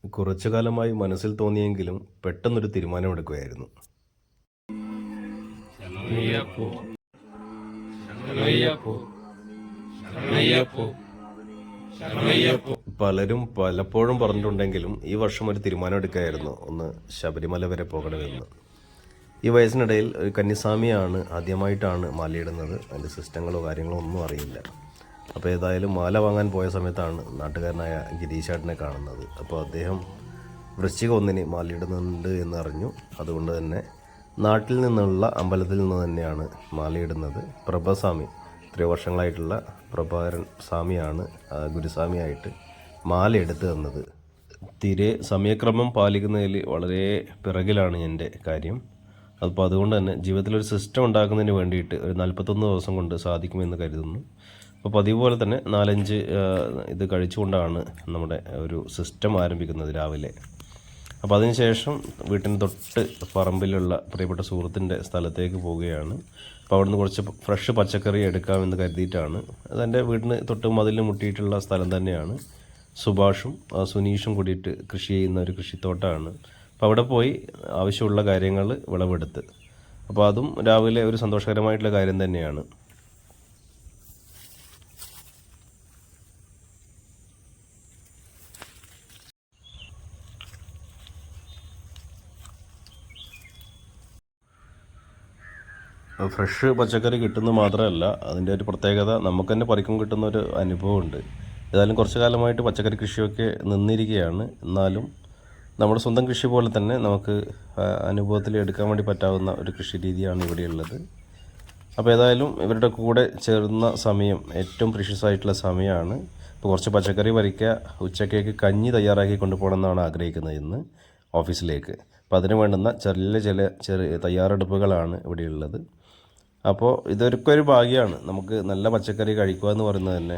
കുറച്ചു കാലമായി മനസ്സിൽ തോന്നിയെങ്കിലും പെട്ടെന്നൊരു തീരുമാനമെടുക്കുകയായിരുന്നു. പലരും പലപ്പോഴും പറഞ്ഞിട്ടുണ്ടെങ്കിലും ഈ വർഷം ഒരു തീരുമാനമെടുക്കുകയായിരുന്നു, ഒന്ന് ശബരിമല വരെ പോകണമെന്ന്. ഈ വയസ്സിനിടയിൽ ഒരു കന്യാസ്വാമിയാണ് ആദ്യമായിട്ടാണ് മാലയിടുന്നത്. അതിൻ്റെ സിസ്റ്റങ്ങളോ കാര്യങ്ങളോ ഒന്നും അറിയില്ല. അപ്പോൾ ഏതായാലും മാല വാങ്ങാൻ പോയ സമയത്താണ് നാട്ടുകാരനായ ഗിരീശേട്ടനെ കാണുന്നത്. അപ്പോൾ അദ്ദേഹം വൃശ്ചിക 1 മാലയിടുന്നുണ്ട് എന്നറിഞ്ഞു. അതുകൊണ്ട് തന്നെ നാട്ടിൽ നിന്നുള്ള അമ്പലത്തിൽ നിന്ന് തന്നെയാണ് മാലയിടുന്നത്. പ്രഭസ്വാമി, എത്രയോ വർഷങ്ങളായിട്ടുള്ള പ്രഭാകരൻ സ്വാമിയാണ് ഗുരുസ്വാമിയായിട്ട് മാല എടുത്തു തന്നത്. തീരെ സമയക്രമം പാലിക്കുന്നതിൽ വളരെ പിറകിലാണ് എൻ്റെ കാര്യം. അപ്പോൾ അതുകൊണ്ട് തന്നെ ജീവിതത്തിലൊരു സിസ്റ്റം ഉണ്ടാക്കുന്നതിന് വേണ്ടിയിട്ട് ഒരു 41 ദിവസം കൊണ്ട് സാധിക്കുമെന്ന് കരുതുന്നു. അപ്പോൾ പതിവ് പോലെ തന്നെ 4-5 ഇത് കഴിച്ചുകൊണ്ടാണ് നമ്മുടെ ഒരു സിസ്റ്റം ആരംഭിക്കുന്നത് രാവിലെ. അപ്പോൾ അതിനുശേഷം വീട്ടിന് തൊട്ട് പറമ്പിലുള്ള പ്രിയപ്പെട്ട സുഹൃത്തിൻ്റെ സ്ഥലത്തേക്ക് പോവുകയാണ്. അപ്പോൾ അവിടുന്ന് കുറച്ച് ഫ്രഷ് പച്ചക്കറി എടുക്കാമെന്ന് കരുതിയിട്ടാണ്. അതെൻ്റെ വീടിന് തൊട്ട് മതിലിന് മുട്ടിയിട്ടുള്ള സ്ഥലം തന്നെയാണ്. സുഭാഷും സുനീഷും കൂടിയിട്ട് കൃഷി ചെയ്യുന്ന ഒരു കൃഷിത്തോട്ടമാണ്. അപ്പോൾ അവിടെ പോയി ആവശ്യമുള്ള കാര്യങ്ങൾ വിളവെടുത്ത്, അപ്പോൾ അതും രാവിലെ ഒരു സന്തോഷകരമായിട്ടുള്ള കാര്യം തന്നെയാണ്. ഫ്രഷ് പച്ചക്കറി കിട്ടുന്നത് മാത്രമല്ല, അതിൻ്റെ ഒരു പ്രത്യേകത നമുക്ക് തന്നെ പറിക്കും കിട്ടുന്ന ഒരു അനുഭവമുണ്ട്. ഏതായാലും കുറച്ചു കാലമായിട്ട് പച്ചക്കറി കൃഷിയൊക്കെ നിന്നിരിക്കുകയാണ്. എന്നാലും നമ്മുടെ സ്വന്തം കൃഷി പോലെ തന്നെ നമുക്ക് അനുഭവത്തിൽ എടുക്കാൻ വേണ്ടി പറ്റാവുന്ന ഒരു കൃഷി രീതിയാണ് ഇവിടെയുള്ളത്. അപ്പോൾ ഏതായാലും ഇവരുടെ കൂടെ ചേർന്ന സമയം ഏറ്റവും പ്രീഷ്യസ് ആയിട്ടുള്ള സമയമാണ്. ഇപ്പോൾ കുറച്ച് പച്ചക്കറി പറിക്കുക, ഉച്ചക്കേക്ക് കഞ്ഞി തയ്യാറാക്കി കൊണ്ടുപോകണമെന്നാണ് ആഗ്രഹിക്കുന്നത് ഇന്ന് ഓഫീസിലേക്ക്. അപ്പോൾ അതിന് വേണ്ടുന്ന ചെറിയ തയ്യാറെടുപ്പുകളാണ് ഇവിടെയുള്ളത്. അപ്പോൾ ഇതൊക്കെ ഒരു ഭാഗ്യമാണ്, നമുക്ക് നല്ല പച്ചക്കറി കഴിക്കുക എന്ന് പറയുന്നത് തന്നെ.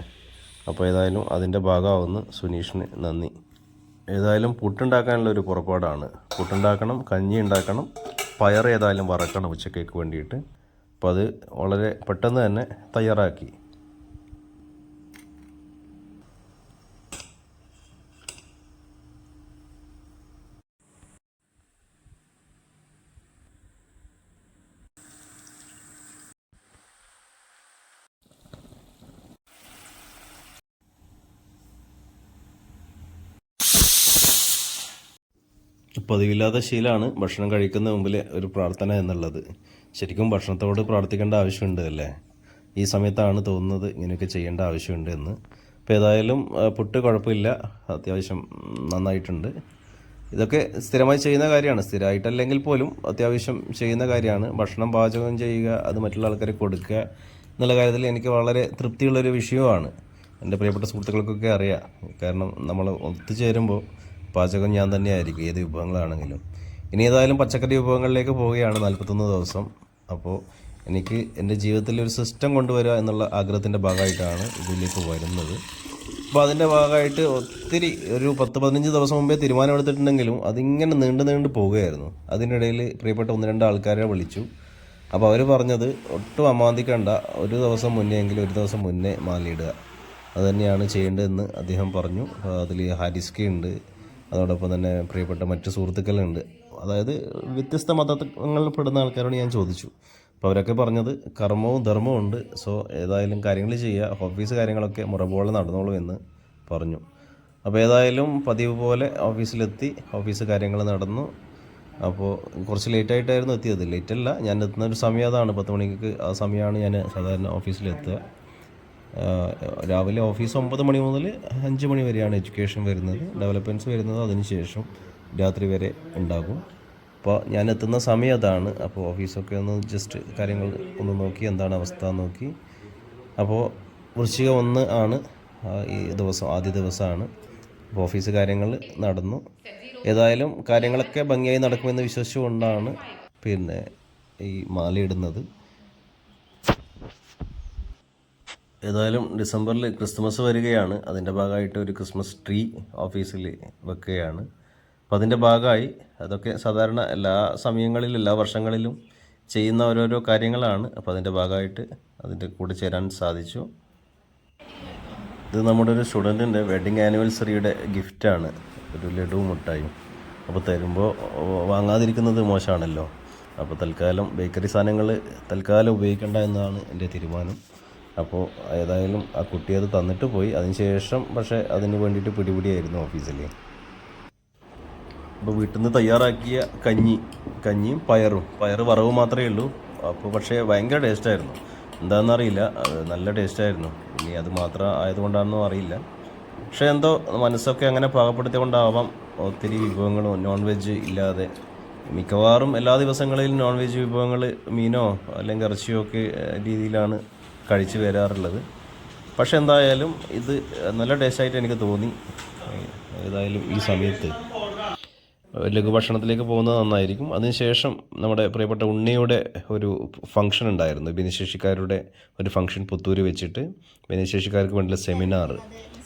അപ്പോൾ ഏതായാലും അതിൻ്റെ ഭാഗമാവുന്ന സുനീഷിന് നന്ദി. ഏതായാലും പുട്ടുണ്ടാക്കാനുള്ള ഒരു പുറപ്പാടാണ്. പുട്ടുണ്ടാക്കണം, കഞ്ഞി ഉണ്ടാക്കണം, പയർ ഏതായാലും വറക്കണം ഉച്ചക്കേക്ക് വേണ്ടിയിട്ട്. അപ്പോൾ അത് വളരെ പെട്ടെന്ന് തന്നെ തയ്യാറാക്കി. പതിവില്ലാത്ത ശീലമാണ് ഭക്ഷണം കഴിക്കുന്ന മുമ്പിൽ ഒരു പ്രാർത്ഥന എന്നുള്ളത്. ശരിക്കും ഭക്ഷണത്തോട് പ്രാർത്ഥിക്കേണ്ട ആവശ്യമുണ്ട് അല്ലേ? ഈ സമയത്താണ് തോന്നുന്നത് ഇങ്ങനെയൊക്കെ ചെയ്യേണ്ട ആവശ്യമുണ്ട് എന്ന്. അപ്പോൾ ഏതായാലും പുട്ട് കുഴപ്പമില്ല, അത്യാവശ്യം നന്നായിട്ടുണ്ട്. ഇതൊക്കെ സ്ഥിരമായി ചെയ്യുന്ന കാര്യമാണ്. സ്ഥിരമായിട്ടല്ലെങ്കിൽ പോലും അത്യാവശ്യം ചെയ്യുന്ന കാര്യമാണ്. ഭക്ഷണം പാചകം ചെയ്യുക, അത് മറ്റുള്ള ആൾക്കാരെ കൊടുക്കുക എന്നുള്ള കാര്യത്തിൽ എനിക്ക് വളരെ തൃപ്തിയുള്ളൊരു വിഷയമാണ്. എൻ്റെ പ്രിയപ്പെട്ട സുഹൃത്തുക്കൾക്കൊക്കെ അറിയാം. കാരണം നമ്മൾ ഒത്തുചേരുമ്പോൾ പാചകം ഞാൻ തന്നെയായിരിക്കും, ഏത് വിഭവങ്ങളാണെങ്കിലും. ഇനി ഏതായാലും പച്ചക്കറി വിഭവങ്ങളിലേക്ക് പോവുകയാണ് 41 ദിവസം. അപ്പോൾ എനിക്ക് എൻ്റെ ജീവിതത്തിൽ ഒരു സിസ്റ്റം കൊണ്ടുവരിക എന്നുള്ള ആഗ്രഹത്തിൻ്റെ ഭാഗമായിട്ടാണ് ഇതിലേക്ക് വരുന്നത്. അപ്പോൾ അതിൻ്റെ ഭാഗമായിട്ട് ഒത്തിരി ഒരു 10-15 ദിവസം മുമ്പേ തീരുമാനമെടുത്തിട്ടുണ്ടെങ്കിലും അതിങ്ങനെ നീണ്ടു പോവുകയായിരുന്നു. അതിനിടയിൽ പ്രിയപ്പെട്ട 1-2 ആൾക്കാരെ വിളിച്ചു. അപ്പോൾ അവർ പറഞ്ഞത് ഒട്ടും അമാന്തിക്കണ്ട, ഒരു ദിവസം മുന്നേ മാലയിടുക, അതുതന്നെയാണ് ചെയ്യേണ്ടതെന്ന് അദ്ദേഹം പറഞ്ഞു. അതിൽ ഹാരിസ്കി ഉണ്ട്, അതോടൊപ്പം തന്നെ പ്രിയപ്പെട്ട മറ്റ് സുഹൃത്തുക്കളുണ്ട്. അതായത് വ്യത്യസ്ത മതങ്ങളിൽ പെടുന്ന ആൾക്കാരോട് ഞാൻ ചോദിച്ചു. അപ്പോൾ അവരൊക്കെ പറഞ്ഞത് കർമ്മവും ധർമ്മവും ഉണ്ട്, സോ ഏതായാലും കാര്യങ്ങൾ ചെയ്യുക, ഓഫീസ് കാര്യങ്ങളൊക്കെ മുറപോലെ നടന്നോളൂ എന്ന് പറഞ്ഞു. അപ്പോൾ ഏതായാലും പതിവ് പോലെ ഓഫീസിലെത്തി, ഓഫീസ് കാര്യങ്ങൾ നടന്നു. അപ്പോൾ കുറച്ച് ലേറ്റായിട്ടായിരുന്നു എത്തിയത്. ലേറ്റല്ല, ഞാൻ എത്തുന്ന ഒരു സമയം അതാണ്, 10 മണിക്ക്. ആ സമയമാണ് ഞാൻ സാധാരണ ഓഫീസിലെത്തുക. രാവിലെ ഓഫീസ് 9 മണി മുതൽ 5 മണി വരെയാണ് എഡ്യൂക്കേഷൻ വരുന്നത്. ഡെവലപ്മെൻറ്റ്സ് വരുന്നത് അതിനുശേഷം രാത്രി വരെ ഉണ്ടാകും. അപ്പോൾ ഞാൻ എത്തുന്ന സമയം അതാണ്. അപ്പോൾ ഓഫീസൊക്കെ ഒന്ന് ജസ്റ്റ് കാര്യങ്ങൾ ഒന്ന് നോക്കി, എന്താണ് അവസ്ഥ നോക്കി. അപ്പോൾ വൃശ്ചിക 1 ആണ് ഈ ദിവസം, ആദ്യ ദിവസമാണ്. അപ്പോൾ ഓഫീസ് കാര്യങ്ങൾ നടന്നു. ഏതായാലും കാര്യങ്ങളൊക്കെ ഭംഗിയായി നടക്കുമെന്ന് വിശ്വസിച്ചുകൊണ്ടാണ് ഈ മാലയിടുന്നത്. ഏതായാലും ഡിസംബറിൽ ക്രിസ്മസ് വരികയാണ്. അതിൻ്റെ ഭാഗമായിട്ട് ഒരു ക്രിസ്മസ് ട്രീ ഓഫീസിൽ വെക്കുകയാണ്. അപ്പോൾ അതിൻ്റെ ഭാഗമായി അതൊക്കെ സാധാരണ എല്ലാ സമയങ്ങളിലും എല്ലാ വർഷങ്ങളിലും ചെയ്യുന്ന ഓരോരോ കാര്യങ്ങളാണ്. അപ്പോൾ അതിൻ്റെ ഭാഗമായിട്ട് അതിൻ്റെ കൂടെ ചേരാൻ സാധിച്ചു. ഇത് നമ്മുടെ ഒരു സ്റ്റുഡൻറ്റിൻ്റെ വെഡിങ് ആനിവേഴ്സറിയുടെ ഗിഫ്റ്റാണ്. ഒരു ലഡുവും മുട്ടായും. അപ്പോൾ തരുമ്പോൾ വാങ്ങാതിരിക്കുന്നത് മോശമാണല്ലോ. അപ്പോൾ തൽക്കാലം ബേക്കറി സാധനങ്ങൾ തൽക്കാലം ഉപയോഗിക്കേണ്ട എന്നാണ് എൻ്റെ തീരുമാനം. അപ്പോൾ ഏതായാലും ആ കുട്ടി അത് തന്നിട്ട് പോയി. അതിനുശേഷം പക്ഷേ അതിന് വേണ്ടിയിട്ട് പിടിപിടിയായിരുന്നു ഓഫീസിൽ. അപ്പോൾ വീട്ടിൽ നിന്ന് തയ്യാറാക്കിയ കഞ്ഞിയും പയറ് വറവ് മാത്രമേ ഉള്ളൂ. അപ്പോൾ പക്ഷേ ഭയങ്കര ടേസ്റ്റായിരുന്നു. എന്താണെന്നറിയില്ല, നല്ല ടേസ്റ്റായിരുന്നു. ഇനി അത് മാത്രം ആയതുകൊണ്ടാണെന്നോ അറിയില്ല. പക്ഷേ എന്തോ മനസ്സൊക്കെ അങ്ങനെ പാകപ്പെടുത്തിക്കൊണ്ടാവാം ഒത്തിരി വിഭവങ്ങളും നോൺ വെജ് ഇല്ലാതെ, മിക്കവാറും എല്ലാ ദിവസങ്ങളിലും നോൺ വെജ് വിഭവങ്ങൾ മീനോ അല്ലെങ്കിൽ ഇറച്ചിയോ ഒക്കെ രീതിയിലാണ് കഴിച്ച് വരാറുള്ളത്. പക്ഷെ എന്തായാലും ഇത് നല്ല ടേസ്റ്റായിട്ട് എനിക്ക് തോന്നി. ഏതായാലും ഈ സമയത്ത് ലഘുഭക്ഷണത്തിലേക്ക് പോകുന്നത് നന്നായിരിക്കും. അതിനുശേഷം നമ്മുടെ പ്രിയപ്പെട്ട ഉണ്ണിയുടെ ഒരു ഫംഗ്ഷൻ ഉണ്ടായിരുന്നു, ഭിന്നശേഷിക്കാരുടെ ഒരു ഫംഗ്ഷൻ പുത്തൂർ വെച്ചിട്ട്, ഭിന്നശേഷിക്കാർക്ക് വേണ്ടിയുള്ള സെമിനാർ.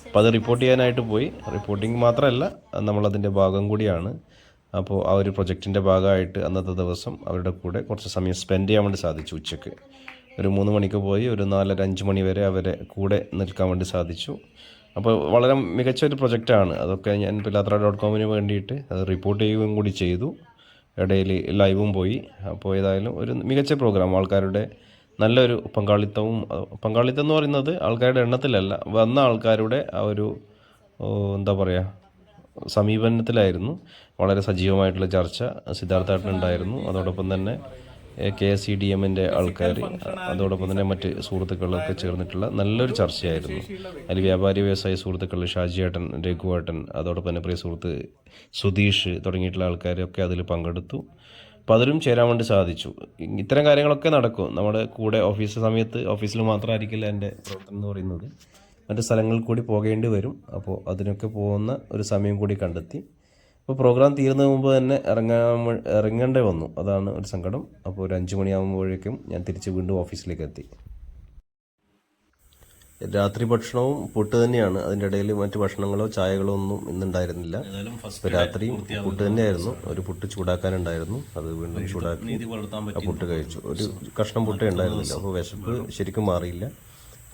അപ്പോൾ അത് റിപ്പോർട്ട് ചെയ്യാനായിട്ട് പോയി. റിപ്പോർട്ടിങ് മാത്രമല്ല, നമ്മളതിൻ്റെ ഭാഗം കൂടിയാണ്. അപ്പോൾ ആ ഒരു പ്രൊജക്റ്റിൻ്റെ ഭാഗമായിട്ട് അന്നത്തെ ദിവസം അവരുടെ കൂടെ കുറച്ച് സമയം സ്പെൻഡ് ചെയ്യാൻ വേണ്ടി സാധിച്ചു. ഉച്ചയ്ക്ക് ഒരു 3 മണിക്ക് പോയി ഒരു 4-5 മണി വരെ അവരെ കൂടെ നിൽക്കാൻ വേണ്ടി സാധിച്ചു. അപ്പോൾ വളരെ മികച്ച ഒരു പ്രൊജക്റ്റാണ്. അതൊക്കെ ഞാൻ പിലാത്ര.com വേണ്ടിയിട്ട് അത് റിപ്പോർട്ട് ചെയ്യുകയും കൂടി ചെയ്തു. ഇടയിൽ ലൈവും പോയി. അപ്പോൾ ഏതായാലും ഒരു മികച്ച പ്രോഗ്രാം, ആൾക്കാരുടെ നല്ലൊരു പങ്കാളിത്തം എന്ന് പറയുന്നത് ആൾക്കാരുടെ എണ്ണത്തിലല്ല, വന്ന ആൾക്കാരുടെ ആ ഒരു എന്താ പറയുക സമീപനത്തിലായിരുന്നു. വളരെ സജീവമായിട്ടുള്ള ചർച്ച സിദ്ധാർത്ഥേട്ടനുണ്ടായിരുന്നു. അതോടൊപ്പം തന്നെ KSCDMൻ്റെ ആൾക്കാർ, അതോടൊപ്പം തന്നെ മറ്റ് സുഹൃത്തുക്കളൊക്കെ ചേർന്നിട്ടുള്ള നല്ലൊരു ചർച്ചയായിരുന്നു. അതിൽ വ്യാപാരി വ്യവസായ സുഹൃത്തുക്കൾ ഷാജിയേട്ടൻ, രഘുവേട്ടൻ, അതോടൊപ്പം തന്നെ പ്രിയ സുഹൃത്ത് സുധീഷ് തുടങ്ങിയിട്ടുള്ള ആൾക്കാരൊക്കെ അതിൽ പങ്കെടുത്തു. അപ്പോൾ അതിലും ചേരാൻ വേണ്ടി സാധിച്ചു. ഇത്തരം കാര്യങ്ങളൊക്കെ നടക്കും നമ്മുടെ കൂടെ. ഓഫീസിൽ മാത്രമായിരിക്കില്ല എൻ്റെ പ്രവർത്തനം എന്ന് പറയുന്നത്, മറ്റ് സ്ഥലങ്ങളിൽ കൂടി പോകേണ്ടി വരും. അപ്പോൾ അതിനൊക്കെ പോകുന്ന ഒരു സമയം കൂടി കണ്ടെത്തി. അപ്പോൾ പ്രോഗ്രാം തീരുന്നതിന് മുമ്പ് തന്നെ ഇറങ്ങേണ്ടി വന്നു. അതാണ് ഒരു സങ്കടം. അപ്പോൾ ഒരു 5 മണിയാകുമ്പോഴേക്കും ഞാൻ തിരിച്ച് വീണ്ടും ഓഫീസിലേക്ക് എത്തി. രാത്രി ഭക്ഷണവും പുട്ട് തന്നെയാണ്. അതിൻ്റെ ഇടയിൽ മറ്റ് ഭക്ഷണങ്ങളോ ചായകളോ ഒന്നും ഇന്നുണ്ടായിരുന്നില്ല. ഇപ്പോൾ രാത്രിയും പുട്ട് തന്നെയായിരുന്നു. ഒരു പുട്ട് ചൂടാക്കാനുണ്ടായിരുന്നു, അത് വീണ്ടും ചൂടാക്കി ആ പുട്ട് കഴിച്ചു. ഒരു കഷ്ണം പുട്ടേ ഉണ്ടായിരുന്നില്ല. അപ്പോൾ വിശപ്പ് ശരിക്കും മാറിയില്ല.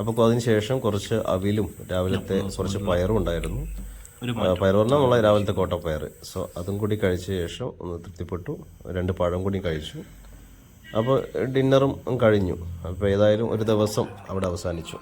അപ്പോൾ അതിനുശേഷം കുറച്ച് അവിലും രാവിലത്തെ കുറച്ച് പയറും ഉണ്ടായിരുന്നു. പയർ പറഞ്ഞാൽ നമ്മളെ രാവിലത്തെ കോട്ടപ്പയർ. സോ അതും കൂടി കഴിച്ച ശേഷം ഒന്ന് തൃപ്തിപ്പെട്ടു. 2 പഴം കൂടി കഴിച്ചു. അപ്പോൾ ഡിന്നറും കഴിഞ്ഞു. അപ്പോൾ ഏതായാലും ഒരു ദിവസം അവിടെ അവസാനിച്ചു.